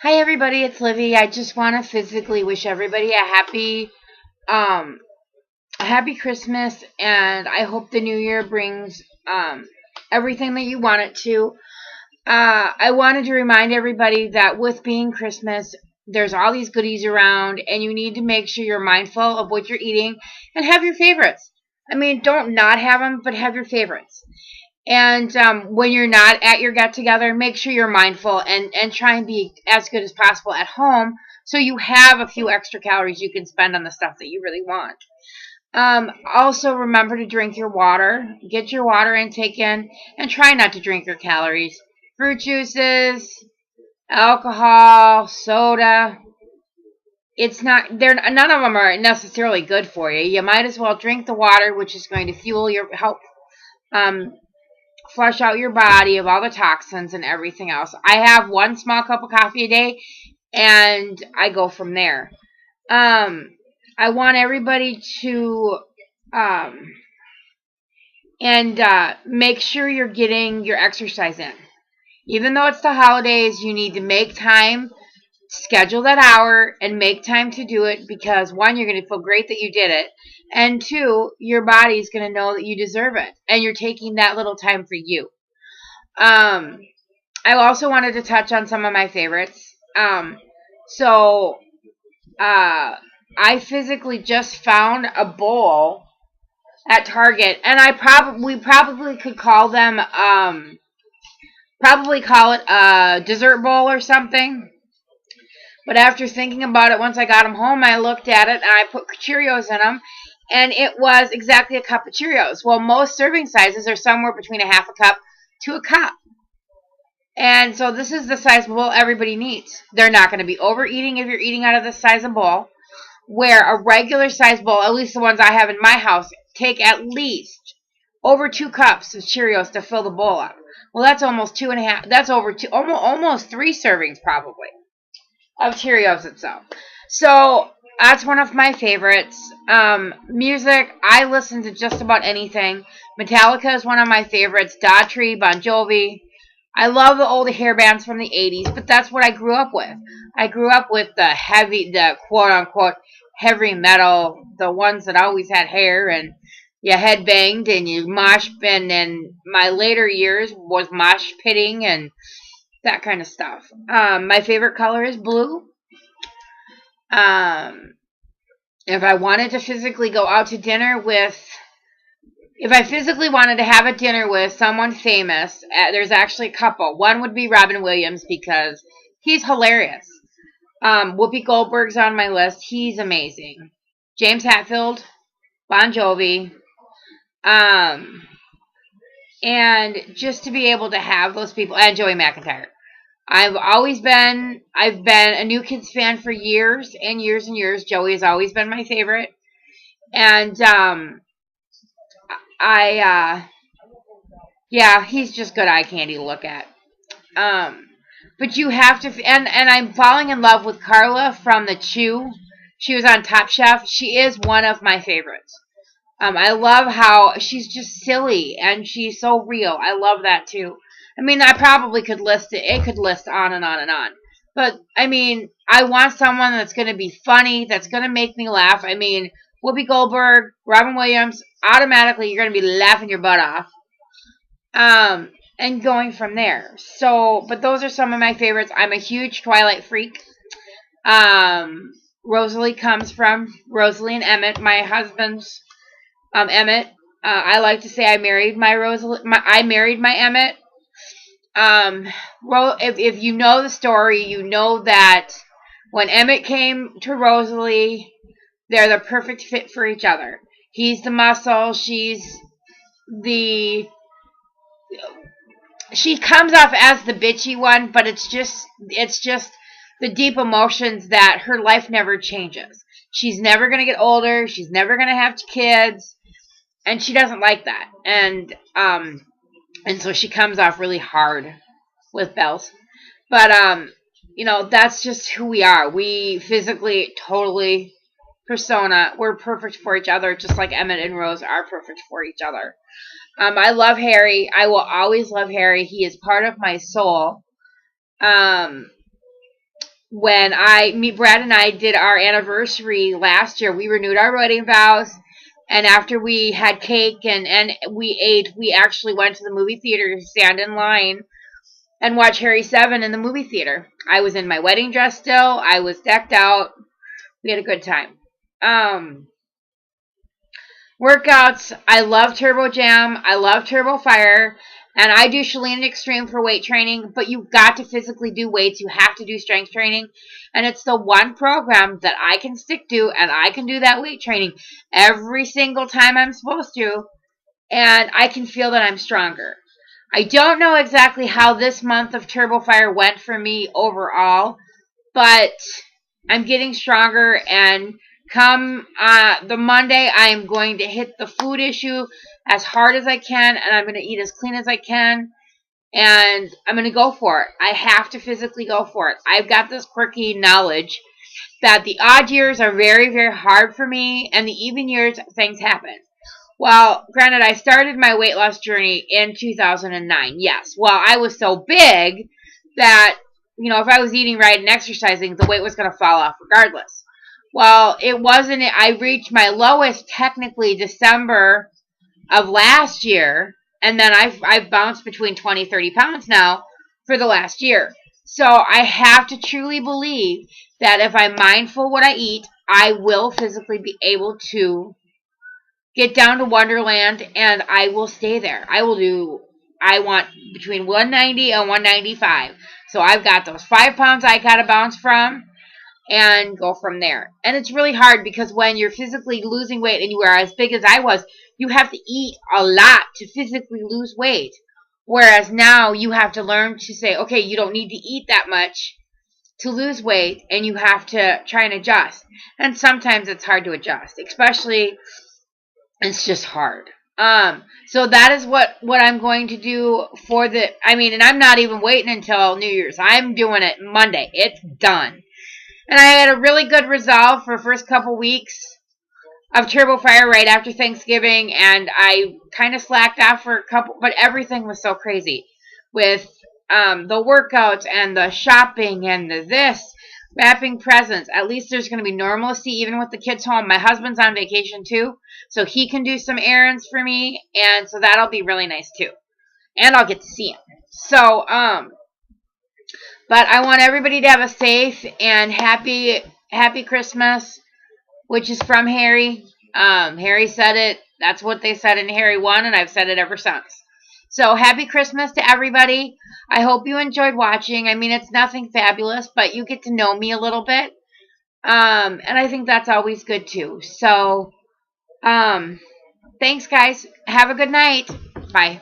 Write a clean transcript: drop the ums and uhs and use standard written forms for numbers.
Hi everybody, it's Livy. I just want to physically wish everybody um a happy Christmas, and I hope the new year brings everything that you want it to. I wanted to remind everybody that with being Christmas, there's all these goodies around, and you need to make sure you're mindful of what you're eating and have your favorites. I mean, don't not have them, but have your favorites. And when you're not at your get together, make sure you're mindful and try and be as good as possible at home so you have a few extra calories you can spend on the stuff that you really want. Also, remember to drink your water, get your water intake in, and try not to drink your calories. Fruit juices, alcohol, soda. It's not, they're, none of them are necessarily good for you. You might as well drink the water, which is going to help um, flush out your body of all the toxins and everything else. I have one small cup of coffee a day, and I go from there. I want everybody to make sure you're getting your exercise in. Even though it's the holidays, you need to make time, schedule that hour, and make time to do it because one, you're going to feel great that you did it, and two, your body's going to know that you deserve it, and you're taking that little time for you. I also wanted to touch on some of my favorites. So I physically just found a bowl at Target, and we probably could probably call it a dessert bowl or something. But after thinking about it, once I got them home, I looked at it and I put Cheerios in them, and it was exactly a cup of Cheerios. Well, most serving sizes are somewhere between a half a cup to a cup. And so this is the size bowl everybody needs. They're not going to be overeating if you're eating out of this size of bowl. Where a regular size bowl, at least the ones I have in my house, take at least over 2 cups of Cheerios to fill the bowl up. Well, that's almost 2.5. That's over two, almost 3 servings probably of Cheerios itself. So that's one of my favorites. Music, I listen to just about anything. Metallica is one of my favorites. Daughtry, Bon Jovi. I love the old hair bands from the 80s, but that's what I grew up with. I grew up with the quote-unquote heavy metal, the ones that always had hair and you headbanged and you mosh, and my later years was mosh pitting and that kind of stuff. My favorite color is blue. If I wanted to physically go out to dinner if I physically wanted to have a dinner with someone famous, there's actually a couple. One would be Robin Williams because he's hilarious. Whoopi Goldberg's on my list. He's amazing. James Hetfield, Bon Jovi. And just to be able to have those people, and Joey McIntyre. I've been a New Kids fan for years and years and years. Joey has always been my favorite. And, yeah, he's just good eye candy to look at. But you have to, and I'm falling in love with Carla from the Chew. She was on Top Chef. She is one of my favorites. I love how she's just silly and she's so real. I love that too. I mean, I probably could list it. It could list on and on and on. But, I mean, I want someone that's going to be funny, that's going to make me laugh. I mean, Whoopi Goldberg, Robin Williams, automatically you're going to be laughing your butt off. And going from there. So, but those are some of my favorites. I'm a huge Twilight freak. Rosalie comes from Rosalie and Emmett, my husband's Emmett. I like to say I married my Emmett. If you know the story, you know that when Emmett came to Rosalie, they're the perfect fit for each other. He's the muscle. She comes off as the bitchy one, but it's just the deep emotions that her life never changes. She's never going to get older. She's never going to have kids. And she doesn't like that. And so she comes off really hard with Bells. But, that's just who we are. We physically, totally, persona, we're perfect for each other, just like Emmett and Rose are perfect for each other. I love Harry. I will always love Harry. He is part of my soul. When Brad and I did our anniversary last year, we renewed our wedding vows. And after we had cake and we ate, we actually went to the movie theater to stand in line and watch Harry 7 in the movie theater. I was in my wedding dress still. I was decked out. We had a good time. Workouts. I love Turbo Jam. I love Turbo Fire. And I do Shalene Extreme for weight training, but you've got to physically do weights. You have to do strength training. And it's the one program that I can stick to, and I can do that weight training every single time I'm supposed to. And I can feel that I'm stronger. I don't know exactly how this month of Turbo Fire went for me overall, but I'm getting stronger, and come the Monday, I am going to hit the food issue as hard as I can, and I'm going to eat as clean as I can, and I'm going to go for it. I have to physically go for it. I've got this quirky knowledge that the odd years are very, very hard for me, and the even years, things happen. Well, granted, I started my weight loss journey in 2009. Yes. Well, I was so big that, if I was eating right and exercising, the weight was going to fall off regardless. Well, it wasn't. I reached my lowest technically December of last year, and then I've bounced between 20, 30 pounds now for the last year. So I have to truly believe that if I'm mindful what I eat, I will physically be able to get down to Wonderland, and I will stay there. I want between 190 and 195. So I've got those 5 pounds I got to bounce from and go from there. And it's really hard because when you're physically losing weight and you are as big as I was, you have to eat a lot to physically lose weight. Whereas now you have to learn to say, okay, you don't need to eat that much to lose weight, and you have to try and adjust. And sometimes it's hard to adjust, especially it's just hard. So that is what I'm going to do and I'm not even waiting until New Year's. I'm doing it Monday. It's done. And I had a really good resolve for the first couple weeks of Turbo Fire right after Thanksgiving, and I kind of slacked off for a couple, but everything was so crazy with the workouts and the shopping and this, wrapping presents. At least there's going to be normalcy even with the kids home. My husband's on vacation too, so he can do some errands for me, and so that'll be really nice too. And I'll get to see him. So, but I want everybody to have a safe and happy Christmas, which is from Harry. Harry said it. That's what they said in Harry 1, and I've said it ever since. So happy Christmas to everybody. I hope you enjoyed watching. I mean, it's nothing fabulous, but you get to know me a little bit. And I think that's always good too. So, thanks guys. Have a good night. Bye.